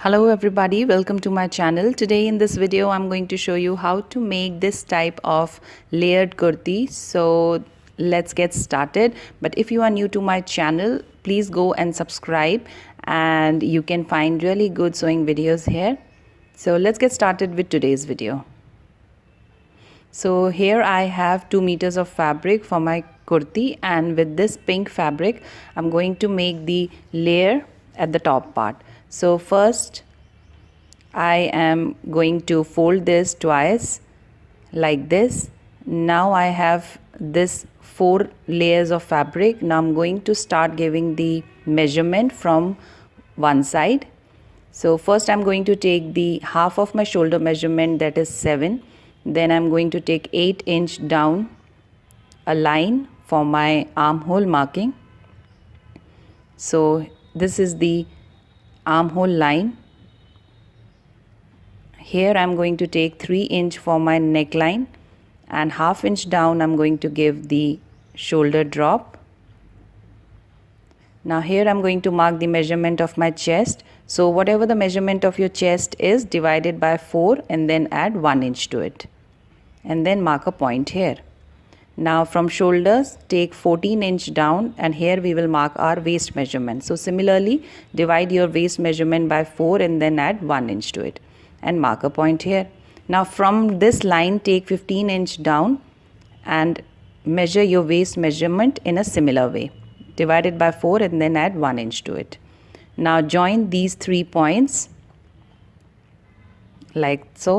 Hello everybody, welcome to my channel. Today in this video I'm going to show you how to make this type of layered kurti. So let's get started. But if you are new to my channel, please go and subscribe, and you can find really good sewing videos here. So let's get started with today's video. So here I have 2 meters of fabric for my kurti, and with this pink fabric I'm going to make the layer at the top part. So first I am going to fold this twice like this. Now I have this 4 layers of fabric. Now I'm going to start giving the measurement from one side. So first I'm going to take the half of my shoulder measurement, that is 7. Then I'm going to take 8-inch down a line for my armhole marking. So this is the armhole line. Here I'm going to take 3-inch for my neckline, and 1/2 inch down I'm going to give the shoulder drop. Now here I'm going to mark the measurement of my chest. So whatever the measurement of your chest is, divided by 4 and then add 1 inch to it. And then mark a point here. Now from shoulders, take 14-inch down, and here we will mark our waist measurement. So similarly, divide your waist measurement by 4 and then add 1 inch to it and mark a point here. Now from this line, take 15-inch down and measure your waist measurement in a similar way. Divide it by 4 and then add 1 inch to it. Now join these 3 points like so.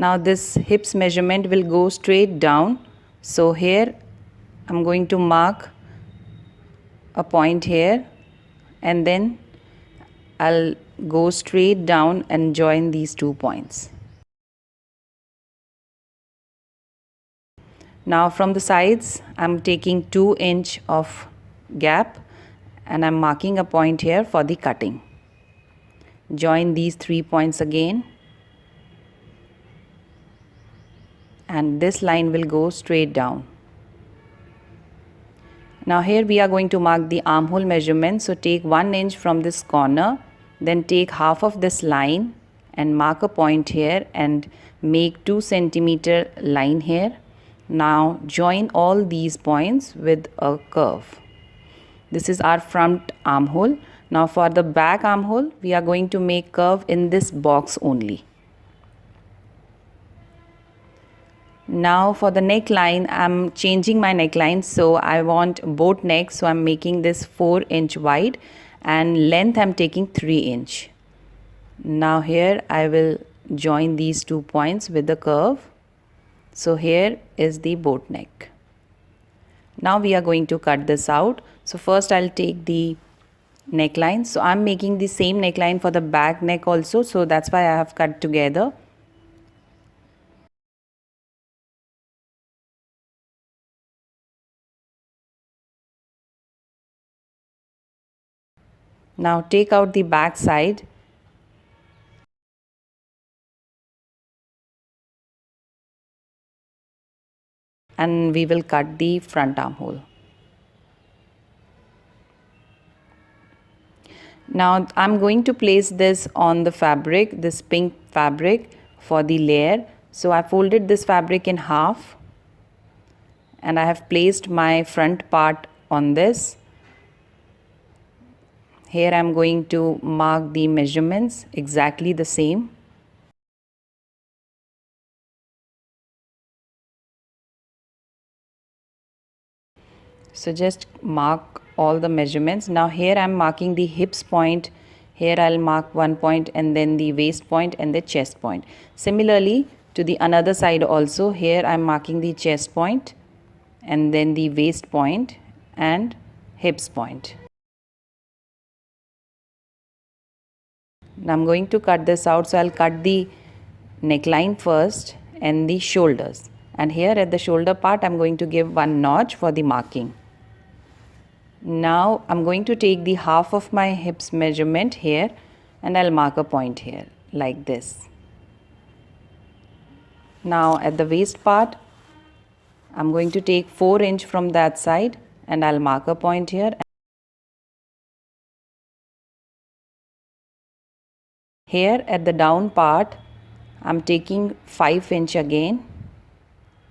Now this hips measurement will go straight down. So here I'm going to mark a point here, and then I'll go straight down and join these 2 points. Now from the sides I'm taking 2-inch of gap, and I'm marking a point here for the cutting. Join these 3 points again, and this line will go straight down. Now here we are going to mark the armhole measurement. So take 1 inch from this corner, then take half of this line and mark a point here and make 2 centimeter line here. Now join all these points with a curve. This is our front armhole. Now for the back armhole, we are going to make curve in this box only. Now for the neckline, I'm changing my neckline, so I want boat neck, so I'm making this 4-inch wide, and length I'm taking 3-inch. Now here I will join these 2 points with the curve. So here is the boat neck. Now we are going to cut this out. So first I'll take the neckline. So I'm making the same neckline for the back neck also, so that's why I have cut together. Now take out the back side and we will cut the front armhole. Now I'm going to place this on the fabric, this pink fabric for the layer. So I folded this fabric in half and I have placed my front part on this. Here I'm going to mark the measurements exactly the same. So just mark all the measurements. Now here I'm marking the hips point. Here I'll mark 1 point, and then the waist point and the chest point. Similarly to the another side also, here I'm marking the chest point and then the waist point and hips point. Now I'm going to cut this out, so I'll cut the neckline first and the shoulders, and here at the shoulder part I'm going to give 1 notch for the marking. Now I'm going to take the half of my hips measurement here and I'll mark a point here like this. Now at the waist part I'm going to take 4 inch from that side and I'll mark a point here Here at the down part, I'm taking 5 inch again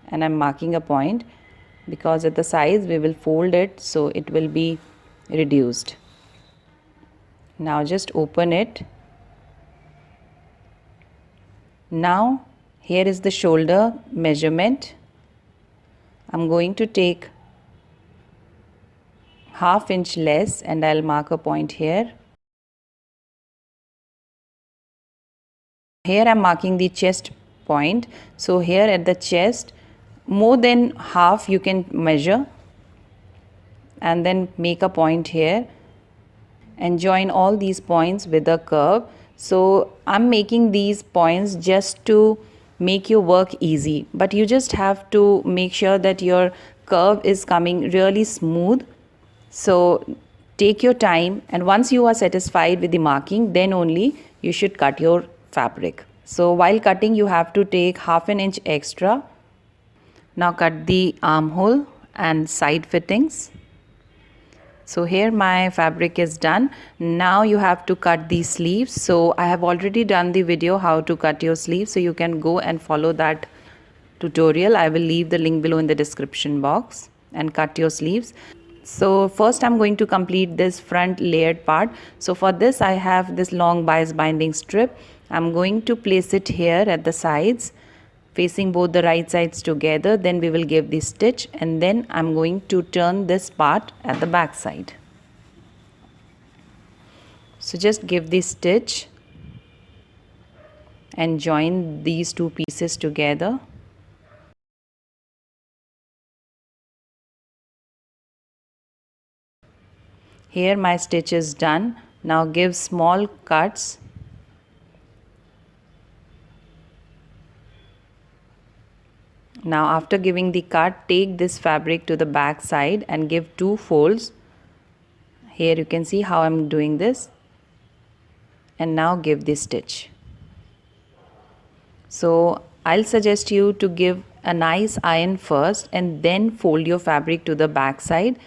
and I'm marking a point, because at the sides we will fold it so it will be reduced. Now just open it. Now here is the shoulder measurement. I'm going to take ½ inch less and I'll mark a point here. Here I'm marking the chest point. So here at the chest, more than half you can measure and then make a point here and join all these points with a curve. So I'm making these points just to make your work easy, but you just have to make sure that your curve is coming really smooth. So take your time, and once you are satisfied with the marking, then only you should cut your fabric. So while cutting, you have to take ½ an inch extra. Now cut the armhole and side fittings. So here my fabric is done. Now you have to cut the sleeves. So I have already done the video how to cut your sleeves, so you can go and follow that tutorial. I will leave the link below in the description box, and cut your sleeves. So first I'm going to complete this front layered part. So for this I have this long bias binding strip. I'm going to place it here at the sides, facing both the right sides together. Then we will give the stitch, and then I'm going to turn this part at the back side. So just give the stitch and join these two pieces together. Here my stitch is done. Now give small cuts. Now after giving the cut, take this fabric to the back side and give 2 folds. Here you can see how I'm doing this. And now give the stitch. So I'll suggest you to give a nice iron first and then fold your fabric to the back side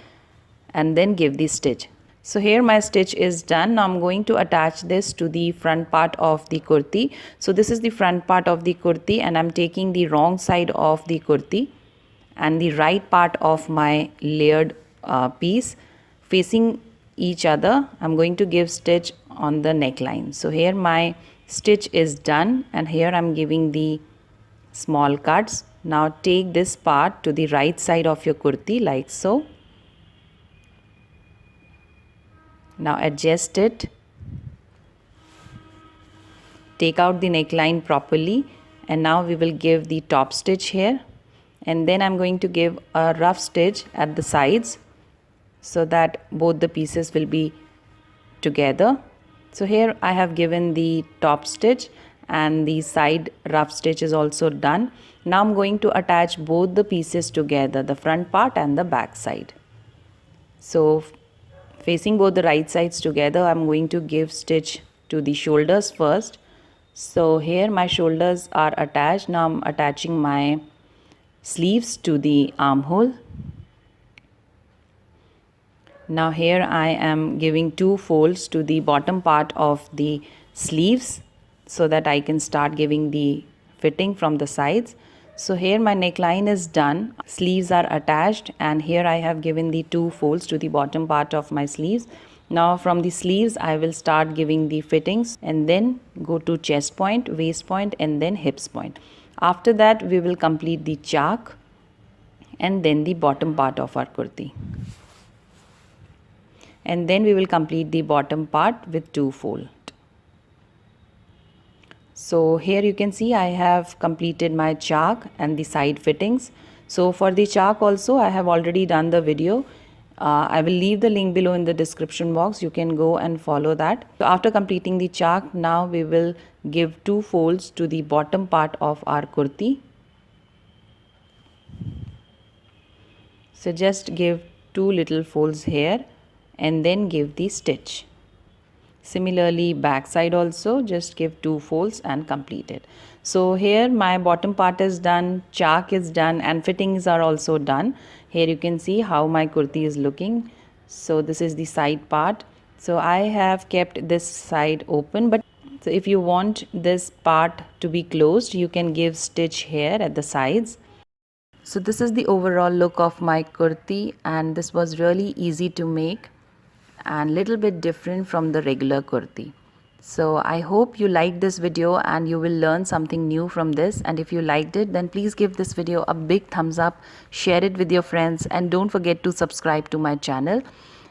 and then give the stitch. So here my stitch is done. Now I'm going to attach this to the front part of the kurti. So this is the front part of the kurti, and I'm taking the wrong side of the kurti and the right part of my layered piece facing each other. I'm going to give stitch on the neckline. So here my stitch is done, and here I'm giving the small cuts. Now take this part to the right side of your kurti like so. Now adjust it, take out the neckline properly, and now we will give the top stitch here, and then I'm going to give a rough stitch at the sides so that both the pieces will be together. So here I have given the top stitch and the side rough stitch is also done. Now I'm going to attach both the pieces together, the front part and the back side. So facing both the right sides together, I'm going to give stitch to the shoulders first. So here my shoulders are attached. Now I'm attaching my sleeves to the armhole. Now here I am giving 2 folds to the bottom part of the sleeves so that I can start giving the fitting from the sides. So here my neckline is done, sleeves are attached, and here I have given the 2 folds to the bottom part of my sleeves. Now from the sleeves I will start giving the fittings and then go to chest point, waist point, and then hips point. After that we will complete the chak and then the bottom part of our kurti. And then we will complete the bottom part with 2 fold. So here you can see I have completed my chak and the side fittings. So for the chak also I have already done the video. I will leave the link below in the description box. You can go and follow that. So after completing the chak, now we will give 2 folds to the bottom part of our kurti. So just give 2 little folds here and then give the stitch. Similarly back side also just give 2 folds and complete it. So here my bottom part is done, chak is done, and fittings are also done. Here you can see how my kurti is looking. So this is the side part. So I have kept this side open, but So if you want this part to be closed, you can give stitch here at the sides. So this is the overall look of my kurti, and this was really easy to make and little bit different from the regular kurti. So I hope you liked this video and you will learn something new from this, and if you liked it, then please give this video a big thumbs up, share it with your friends, and don't forget to subscribe to my channel.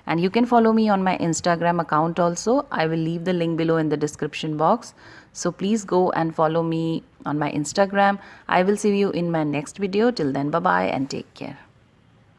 And you can follow me on my Instagram account also. I will leave the link below in the description box. So please go and follow me on my Instagram. I will see you in my next video. Till then, bye bye and take care.